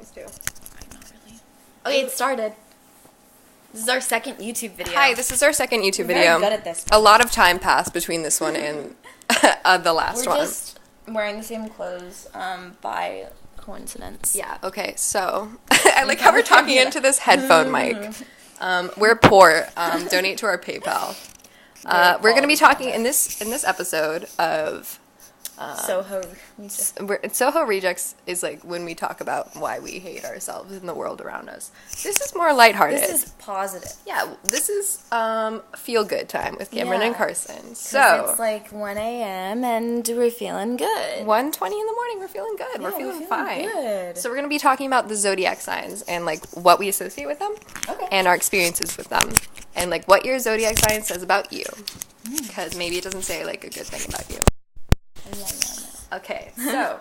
this too. Not really. Okay, it started. This is our second YouTube video. Hi, this is our second YouTube We're video. very good at this. A lot of time passed between this one and the last We're one. just wearing the same clothes by coincidence. Yeah, okay, so I like how we're talking into this headphone mic. We're poor. Donate to our PayPal. We're going to be talking in this episode of Soho. Soho Rejects is like when we talk about why we hate ourselves and the world around us. This is more lighthearted. This is positive. Yeah, this is feel good time with Cameron and Carson. So it's like 1 a.m. and we're feeling good. 1:20 in the morning, we're feeling good. Yeah, we're feeling fine. Good. So we're going to be talking about the zodiac signs and like what we associate with them and our experiences with them and like what your zodiac sign says about you. Because maybe it doesn't say like a good thing about you. Okay, so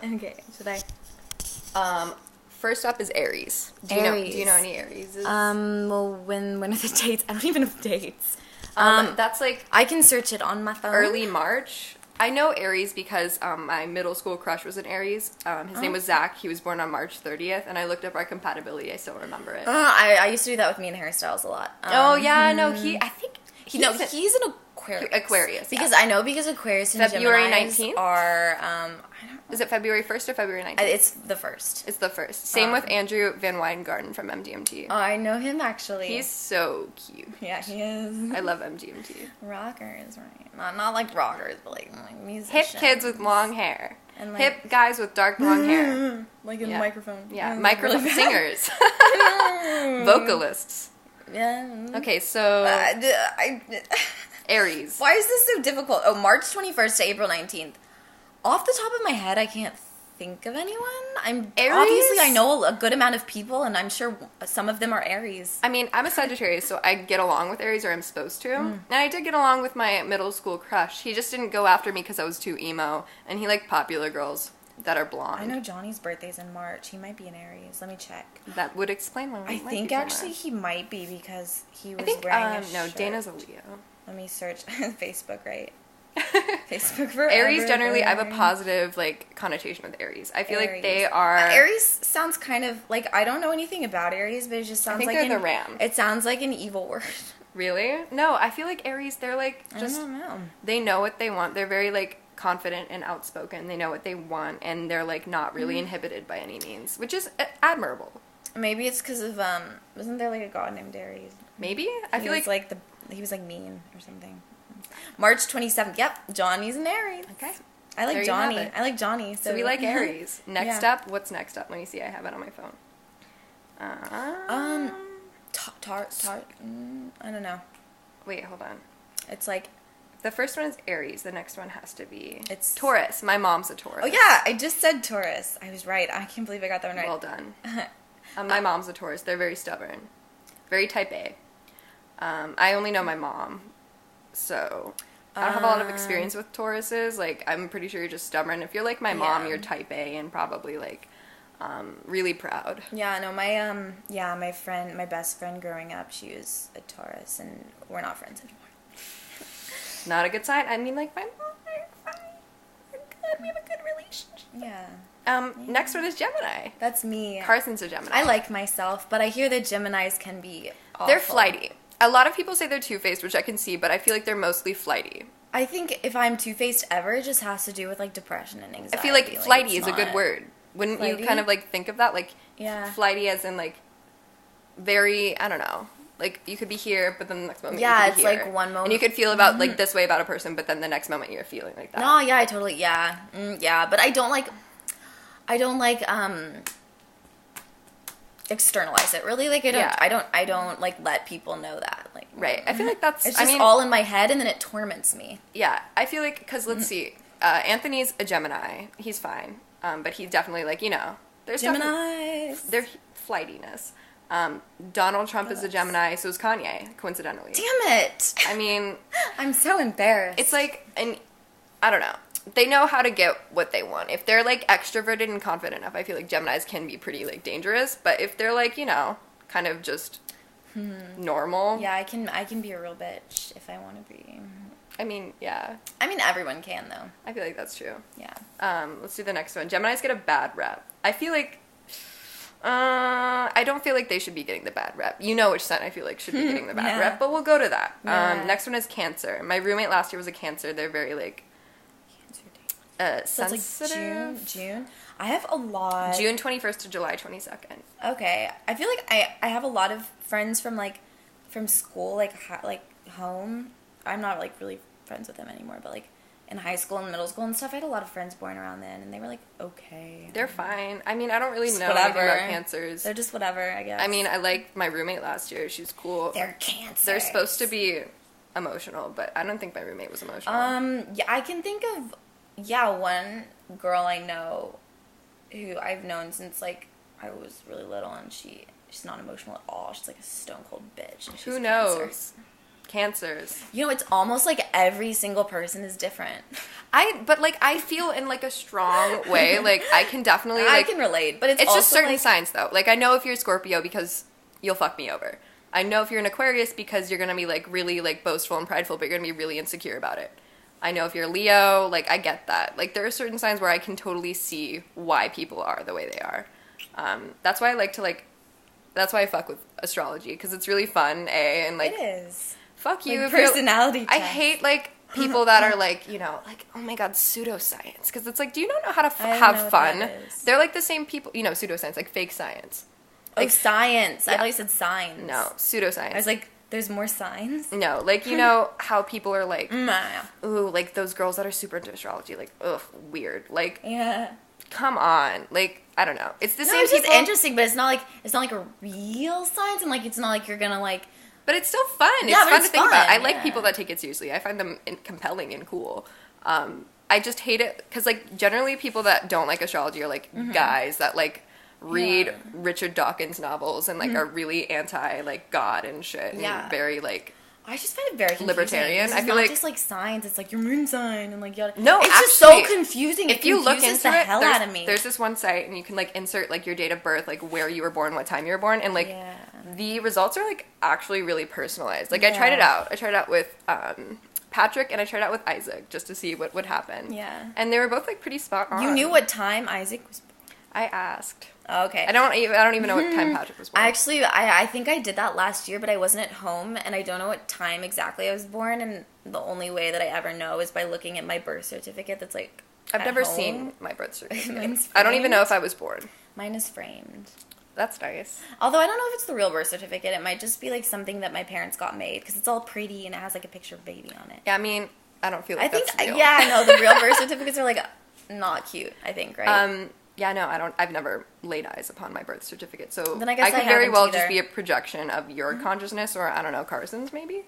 should I? First up is Aries. Do you know any Aries? Well, when are the dates? I don't even have dates. That's like I can search it on my phone. early March. I know Aries because my middle school crush was an Aries. His name was Zach. He was born on March 30th, and I looked up our compatibility. I still remember it. I used to do that with me and Harry Styles a lot. No, he's an Aquarius. Because Aquarius and February Geminis 19th are Is it February 1st or February 19th? It's the first. It's the first. Same with Andrew Van Weingarten from MGMT. I know him actually. He's so cute. Yeah, he is. I love MGMT. Rockers, right? Not like rockers, but like musicians. Hip kids with long hair. And like, hip guys with dark blonde hair. Like in the microphone. Yeah, microphone really singers. Vocalists. Yeah. Okay, so Aries. Why is this so difficult? Oh, March 21st to April 19th. Off the top of my head, I can't think of anyone. Obviously, I know a good amount of people, and I'm sure some of them are Aries. I mean, I'm a Sagittarius, so I get along with Aries, or I'm supposed to. And I did get along with my middle school crush. He just didn't go after me because I was too emo, and he liked popular girls that are blonde. I know Johnny's birthday's in March. He might be an Aries. Let me check. That would explain why. I think actually he might be because he was wearing a shirt. No, Dana's a Leo. Let me search Facebook, right? Facebook for Aries generally, I have a positive like connotation with Aries. I feel like they are. Aries sounds kind of like, I don't know anything about Aries, but it just sounds like they're the ram. It sounds like an evil word. Really? No, I feel like Aries, they're like just I don't know. They know what they want. They're very like confident and outspoken. They know what they want, and they're like not really inhibited by any means, which is admirable. Maybe it's because of wasn't there like a god named Aries? Maybe I feel like he was like mean or something. March 27th. Yep, Johnny's an Aries. Okay. I like Johnny. I like Johnny. So we like Aries. Next up, what's next up? Let me see. I have it on my phone. I don't know. Wait, hold on. It's like the first one is Aries. The next one has to be it's Taurus. My mom's a Taurus. Oh yeah, I just said Taurus. I was right. I can't believe I got that one right. Well done. My mom's a Taurus. They're very stubborn, very type A. I only know my mom, so I don't have a lot of experience with Tauruses. Like, I'm pretty sure you're just stubborn. If you're like my mom, you're type A and probably like really proud. Yeah, no, my best friend growing up, she was a Taurus, and we're not friends anymore. Not a good sign. I mean, like, my mom, we're fine. We're good. We have a good relationship. Yeah. Next one is Gemini. That's me. Carson's a Gemini. I like myself, but I hear that Geminis can be awful. They're flighty. A lot of people say they're two-faced, which I can see, but I feel like they're mostly flighty. I think if I'm two-faced ever, it just has to do with, like, depression and anxiety. I feel like flighty is a good word. Wouldn't you kind of, like, think of that? Like, flighty as in, like, very, I don't know. Like, you could be here, but then the next moment you could be here. Like one moment. And you could feel about, like, this way about a person, but then the next moment you're feeling like that. No, yeah, I totally, but I don't externalize it really. Like, I don't like let people know that. Like, right. I feel like that's, it's just all in my head, and then it torments me. Yeah. I feel like, because let's see, Anthony's a Gemini. He's fine. But he's definitely, like, you know, there's Geminis. Their flightiness. Donald Trump is a Gemini, so is Kanye, coincidentally. Damn it. I mean, I'm so embarrassed. It's like, and I don't know. They know how to get what they want. If they're, like, extroverted and confident enough, I feel like Geminis can be pretty, like, dangerous. But if they're, like, you know, kind of just normal. Yeah, I can be a real bitch if I want to be. I mean, yeah. I mean, everyone can, though. I feel like that's true. Yeah. Let's do the next one. Geminis get a bad rep. I feel like I don't feel like they should be getting the bad rep. You know which sign I feel like should be getting the bad rep, but we'll go to that. Yeah. Next one is Cancer. My roommate last year was a Cancer. They're very, like, so sensitive. It's like June. I have a lot. June 21st to July 22nd. Okay. I feel like I have a lot of friends from, like, from school, like home. I'm not, like, really friends with them anymore, but, like, in high school and middle school and stuff, I had a lot of friends born around then, and they were, like, okay. They're fine. I mean, I don't really Just know whatever. anything about Cancers. They're just whatever, I guess. I mean, I liked my roommate last year. She was cool. They're Cancers. They're supposed to be emotional, but I don't think my roommate was emotional. Yeah, I can think of, one girl I know who I've known since, like, I was really little, and she's not emotional at all. She's, like, a stone-cold bitch. And she's Who knows? Cancer. Cancers. You know, it's almost like every single person is different. But like I feel in like a strong way, like I can definitely I like can relate, but it's just also certain like, signs though. Like I know if you're a Scorpio because you'll fuck me over. I know if you're an Aquarius because you're gonna be like really like boastful and prideful, but you're gonna be really insecure about it. I know if you're Leo, like I get that. Like there are certain signs where I can totally see why people are the way they are. That's why I like to like. That's why I fuck with astrology because it's really fun. And like it is. Fuck you. Like personality I test. hate, like, people that are, like, you know, like, oh, my God, pseudoscience. Because it's like, do you not know how to I don't know have what fun? that is. They're, like, the same people. You know, pseudoscience, like, fake science. Like, science. I yeah. thought you said signs. No, pseudoscience. I was like, there's more signs? No, like, you know how people are, like, Nah. ooh, like, those girls that are super into astrology. Like, ugh, weird. Like, Yeah. come on. Like, I don't know. It's the No, same it's just people. interesting, but it's not like a real science, and like it's not like you're gonna like. But it's still fun. It's Yeah, but fun it's to think about. fun, I like yeah. people that take it seriously. I find them compelling and cool. I just hate it because, like, generally people that don't like astrology are, like, guys that, like, read Richard Dawkins novels and, like, are really anti, like, God and shit. Yeah. And very, like... I just find it very confusing. Libertarian. It's I feel not like- just like signs. It's like your moon sign and like yada. No, it's actually, just so confusing. If you look confuses into the it, hell there's, out of me. there's this one site and you can, like, insert, like, your date of birth, like, where you were born, what time you were born, and, like, the results are, like, actually really personalized. Like, I tried it out. I tried it out with Patrick and I tried it out with Isaac just to see what would happen. Yeah. And they were both, like, pretty spot on. You knew what time Isaac was. I asked. Oh, okay. I don't even know what time Patrick was born. Actually, I think I did that last year, but I wasn't at home, and I don't know what time exactly I was born, and the only way that I ever know is by looking at my birth certificate that's, like, I've at never home. seen my birth certificate. Mine's I don't even framed. know if I was born. Mine is framed. That's nice. Although I don't know if it's the real birth certificate. It might just be, like, something that my parents got made, because it's all pretty, and it has, like, a picture of baby on it. Yeah, I mean, I don't feel like I think, that's real. yeah, I know, the real birth certificates are, like, not cute, I think, right? Yeah, no, I've never laid eyes upon my birth certificate, so Then I guess I could very haven't well either. just be a projection of your consciousness, or I don't know, Carson's maybe.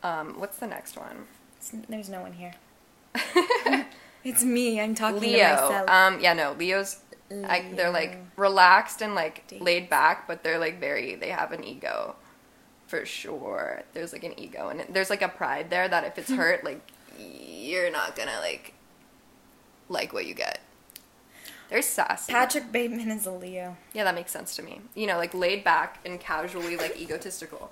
What's the next one? There's no one here. It's me. I'm talking to Leo. myself. Yeah, no, Leo's. They're Leo. like relaxed and like Dates. laid back, but they're like they have an ego, for sure. There's like an ego, and there's like a pride there that if it's hurt, like you're not gonna like what you get. They're sassy. Patrick Bateman is a Leo. Yeah, that makes sense to me. You know, like laid back and casually like egotistical.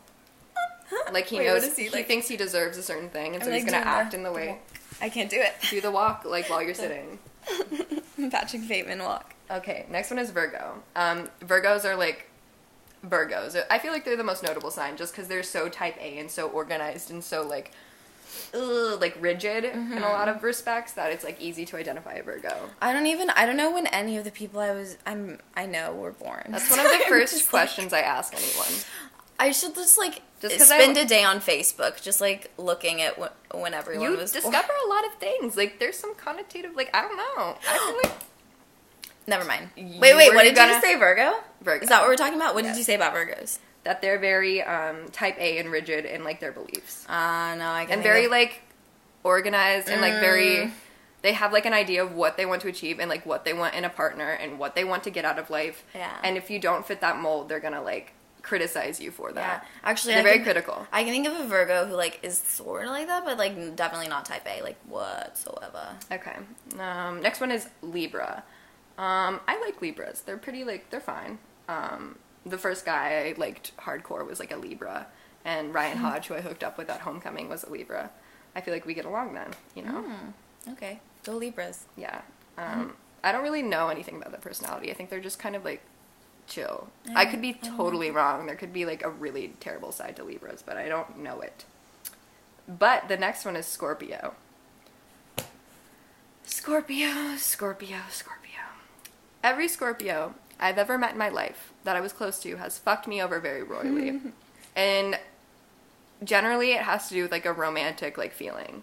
Like he Wait, knows what is he, like- thinks he deserves a certain thing, and so I'm, he's like, gonna doing act in the way. I can't do it. Do the walk like while you're sitting. Patrick Bateman walk. Okay, next one is Virgo. Virgos are like Virgos. I feel like they're the most notable sign just because they're so type A and so organized and so like rigid in a lot of respects that it's like easy to identify a Virgo. I don't know when any of the people I know were born. That's one of the I'm first just questions I ask anyone. I should just like Just 'cause spend a day on Facebook, just like looking at when everyone You was discover born. a lot of things. Like there's some connotative, like I don't know. I feel like Never mind. You- Wait, were what you did you gonna- just say, Virgo? Virgo. Is that what we're talking about? What Yes. did you say about Virgos? that they're very type A and rigid in like their beliefs. No, I can And very like organized and like very they have like an idea of what they want to achieve and like what they want in a partner and what they want to get out of life. Yeah. And if you don't fit that mold, they're gonna like criticize you for Yeah, that. actually, They're very critical. I can think of a Virgo who like is sort of like that, but like definitely not type A, like whatsoever. Okay. Next one is Libra. I like Libras. They're pretty like they're fine. The first guy I liked hardcore was like a Libra, and Ryan Hodge, who I hooked up with at Homecoming, was a Libra. I feel like we get along then, you know. Okay, go Libras. Yeah. I don't really know anything about their personality. I think they're just kind of like chill. I could be totally wrong. There could be like a really terrible side to Libras, but I don't know it. But the next one is Scorpio. Scorpio. Every Scorpio I've ever met in my life that I was close to has fucked me over very royally. And generally it has to do with like a romantic like feeling.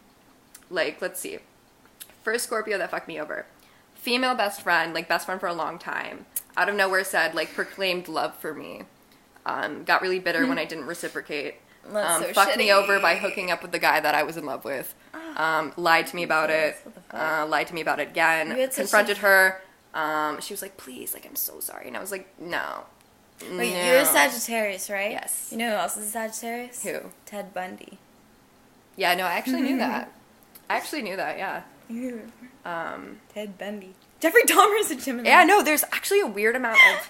Like, let's see. First Scorpio that fucked me over. Female best friend, like best friend for a long time. Out of nowhere said, like, proclaimed love for me. Got really bitter when I didn't reciprocate. That's so fucked me shitty. over by hooking up with the guy that I was in love with. Lied to me about it. What the fuck? Lied to me about it again. You had such Confronted her. She was like, please, like, I'm so sorry. And I was like, no. Wait, No. you're a Sagittarius, right? Yes. You know who else is a Sagittarius? Who? Ted Bundy. Yeah, no, I actually knew that. Yeah. Ted Bundy. Jeffrey Dahmer is a Gemini. Yeah, no, there's actually a weird amount of,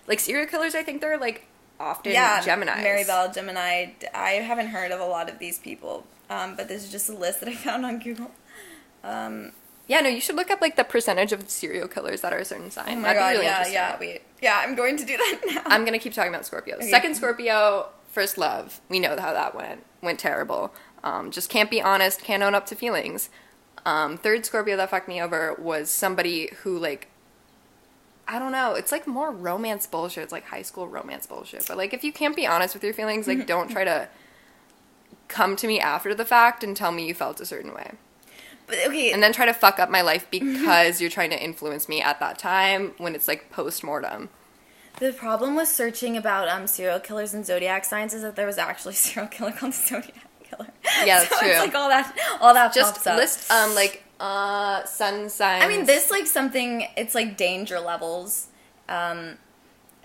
like, serial killers, I think they're, like, often Geminis. Maribel, Gemini. I haven't heard of a lot of these people, but this is just a list that I found on Google. Yeah, no, you should look up, like, the percentage of serial killers that are a certain sign. Oh my That'd god, be really yeah, interesting. I'm going to do that now. I'm going to keep talking about Scorpio. Okay. Second Scorpio, first love. We know how that went. Went terrible. Just can't be honest, can't own up to feelings. Third Scorpio that fucked me over was somebody who, like, I don't know, it's, like, more romance bullshit. It's, like, high school romance bullshit. But, like, if you can't be honest with your feelings, like, don't try to come to me after the fact and tell me you felt a certain way. But, okay. And then try to fuck up my life because you're trying to influence me at that time when it's, like, post-mortem. The problem with searching about serial killers and zodiac signs is that there was actually a serial killer called the Zodiac Killer. Yeah, that's so true. It's like all that Just pops up. list, sun signs. I mean, this, like, something, it's, like, danger levels.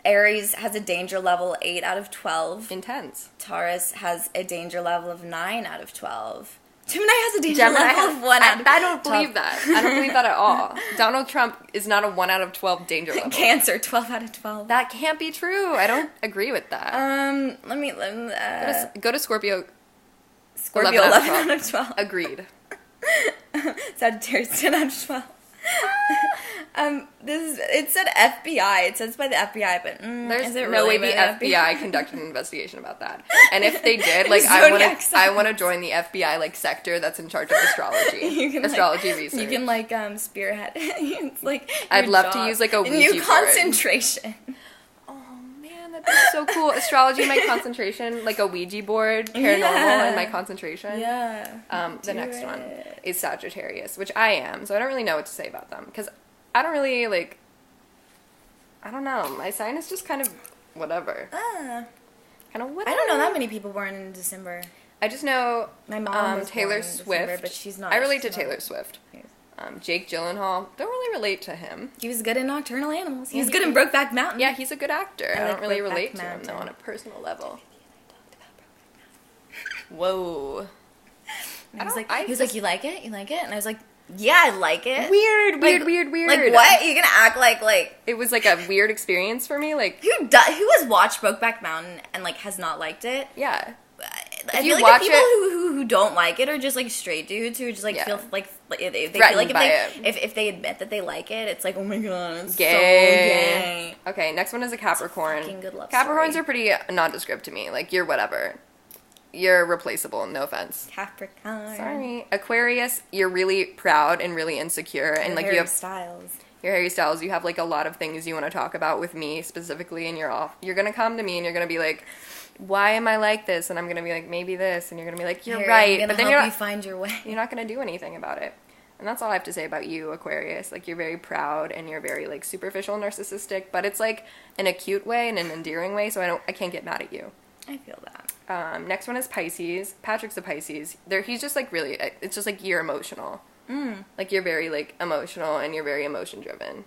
Aries has a danger level 8 out of 12. Intense. Taurus has a danger level of 9 out of 12. Gemini has a danger level of 1 out of 12. I don't believe that. I don't believe that at all. Donald Trump is not a 1 out of 12 danger level. Cancer, 12 out of 12. That can't be true. I don't agree with that. Let me Go to Scorpio. Scorpio 11 out of 12. Agreed. Sagittarius 10 out of 12. It said FBI. It says by the FBI, but There's is it no really way the by FBI conducted an investigation about that. And if they did, like, Zodiac I want to join the FBI, like, sector that's in charge of astrology. You can, astrology like, research. You can, like, spearhead. It's like I'd your love to job. use, like, a Ouija new board. concentration. Oh man, that'd be so cool. Astrology, my concentration, like a Ouija board, paranormal, Yeah. and my concentration. Yeah. The next one is Sagittarius, which I am, so I don't really know what to say about them because I don't really like. I don't know. My sign is just kind of whatever. Kind of whatever. I don't know that many people born in December. I just know My mom was Taylor born in Swift, December, but she's not. I relate to she's not- Taylor Swift. Jake Gyllenhaal. Don't really relate to him. He was good in Nocturnal Animals. He was Yeah, good in Brokeback Mountain. Yeah, he's a good actor. I like don't really Brokeback relate to him Mountain. though on a personal level. Whoa. And he was I like, just- you like it? You like it? And I was like, yeah, I like it. Weird. Like what? You're gonna act like It was like a weird experience for me. Like, who has watched Brokeback Mountain and like has not liked it? yeah. I you feel like watch the people it- who don't like it are just like straight dudes who just like Yeah. feel like they feel Threatened like by it. if they admit that they like it, it's like, oh my god, it's Gay. so gay. Okay, next one is a Capricorn. fucking good love Capricorns story. are pretty nondescript to me. Like, you're whatever. You're replaceable, no offense. Capricorn. Sorry. Aquarius, you're really proud and really insecure. And, like, you have Styles. your Harry Styles, you have, like, a lot of things you want to talk about with me specifically, and you're going to come to me and you're going to be like, why am I like this? And I'm going to be like, maybe this. And you're going to be like, you're Harry, right. I'm gonna But then help you find your way. you're not going to do anything about it. And that's all I have to say about you, Aquarius. Like, you're very proud and you're very, like, superficial, narcissistic, but it's, like, in a cute way and an endearing way, so I can't get mad at you. I feel that. Next one is Pisces. Patrick's a Pisces. He's just, like, really, it's just, like, you're emotional. Like, you're very, like, emotional and you're very emotion-driven.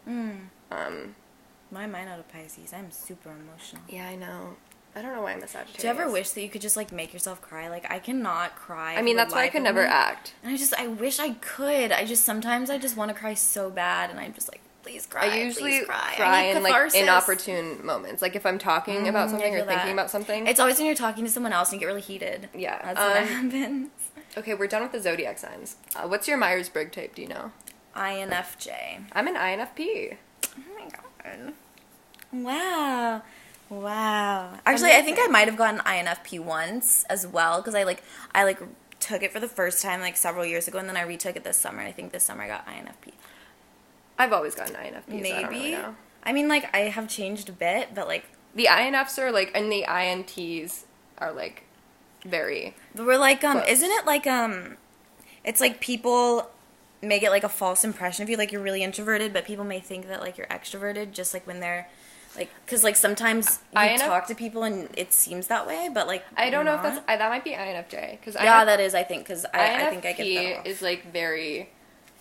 Why am I not a Pisces? I'm super emotional. Yeah, I know. I don't know why I'm a Sagittarius. Do you ever wish that you could just like make yourself cry? Like I cannot cry. I mean, for the that's why I life could of never me. act. And I wish I could. Sometimes I just want to cry so bad, and I'm just like, please cry. I usually please cry. cry I need in, like, catharsis. inopportune moments. Like, if I'm talking about something I or feel thinking that. about something. It's always when you're talking to someone else and you get really heated. Yeah. That's when that happens. Okay, we're done with the zodiac signs. What's your Myers-Briggs type, do you know? INFJ. I'm an INFP. Oh my god. Wow. Wow. Actually, I think I might have gotten INFP once as well, because I took it for the first time like several years ago, and then I retook it this summer. I think this summer I got INFP. I've always gotten INFP. Maybe. So I don't really know. I mean, like, I have changed a bit, but like The INFs are like, and the INTs are like very. but we're like close. isn't it like it's like people may get like a false impression of you, like you're really introverted, but people may think that like you're extroverted, just like when they're like, because like sometimes you talk to people and it seems that way, but like I don't know if not. that might be INFJ, because That is, I think, because I think I get that INFP off. is like very,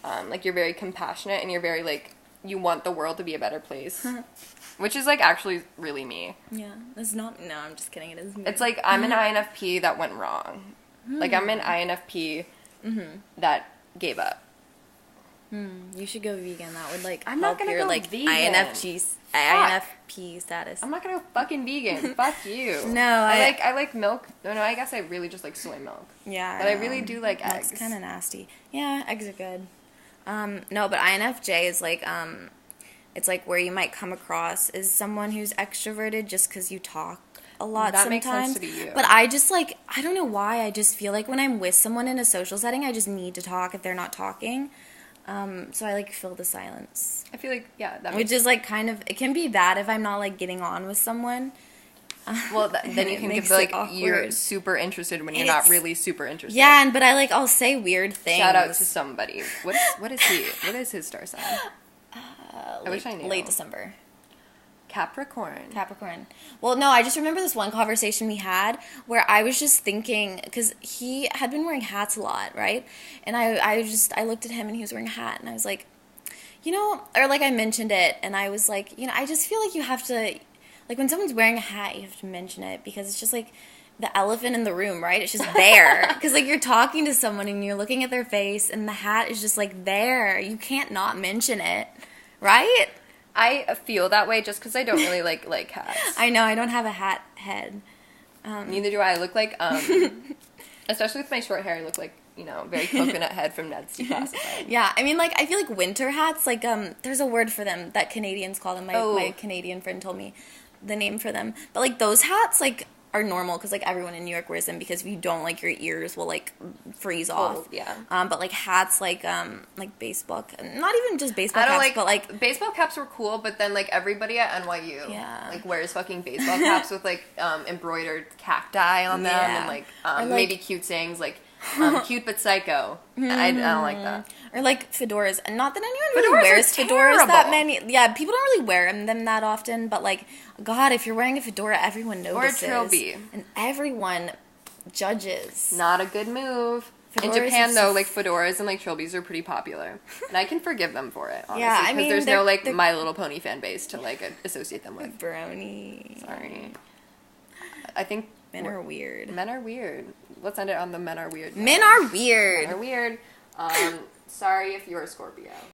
like you're very compassionate and you're very like you want the world to be a better place, which is like actually really me. Yeah, that's not. No, I'm just kidding. It is me. It's like I'm an INFP that went wrong. Like I'm an INFP that gave up. You should go vegan. That would like I'm not help gonna your go like vegan. INFP status. I'm not gonna go fucking vegan. Fuck you. No, I like milk. No, I guess I really just like soy milk. Yeah, But I really do like eggs. That's kind of nasty. Yeah, eggs are good. No, but INFJ is like it's like where you might come across as someone who's extroverted just because you talk a lot That sometimes. makes sense to be you. But I just like, I don't know why, I just feel like when I'm with someone in a social setting, I just need to talk if they're not talking. So I like fill the silence. I feel like that Which is like kind of, it can be bad if I'm not like getting on with someone. well then you It can makes give like it awkward. you're super interested when you're not really super interested. Yeah, but I'll say weird things. Shout out to somebody. What is he? What is his star sign? I wish I knew. Late December. Capricorn. Well, no, I just remember this one conversation we had where I was just thinking, because he had been wearing hats a lot, right? And I looked at him and he was wearing a hat, and I was like, or like I mentioned it, and I was like, I just feel like you have to, like when someone's wearing a hat, you have to mention it, because it's just like the elephant in the room, right? It's just there. Because like you're talking to someone and you're looking at their face and the hat is just like there. You can't not mention it, right? I feel that way just because I don't really like hats. I know, I don't have a hat head. Neither do I. I look like, especially with my short hair, I look like, very coconut head from Ned's Declassified. Yeah, I mean, like, I feel like winter hats, like, there's a word for them that Canadians call them. My Canadian friend told me the name for them. But, like, those hats, like, are normal because, like, everyone in New York wears them because if you don't, like, your ears will, like, freeze off. Yeah. But, like, hats, like baseball, not even just baseball I don't caps, but, like... baseball caps were cool, but then, like, everybody at NYU, like, wears fucking baseball caps with, like, embroidered cacti on them and, like, maybe cute sayings, like, cute but psycho. I don't like that. Or like fedoras, and not that anyone really wears fedoras that many. Yeah, people don't really wear them that often. But like, God, if you're wearing a fedora, everyone notices. Or a trilby, and everyone judges. Not a good move. In Japan, though, like fedoras and like trilbies are pretty popular, and I can forgive them for it. Honestly, yeah, I mean, there's no like My Little Pony fan base to like associate them with. Brownie. Sorry. I think men are weird. Men are weird. Let's end it on the men are weird. Men are weird. Men are weird. Sorry if you're a Scorpio.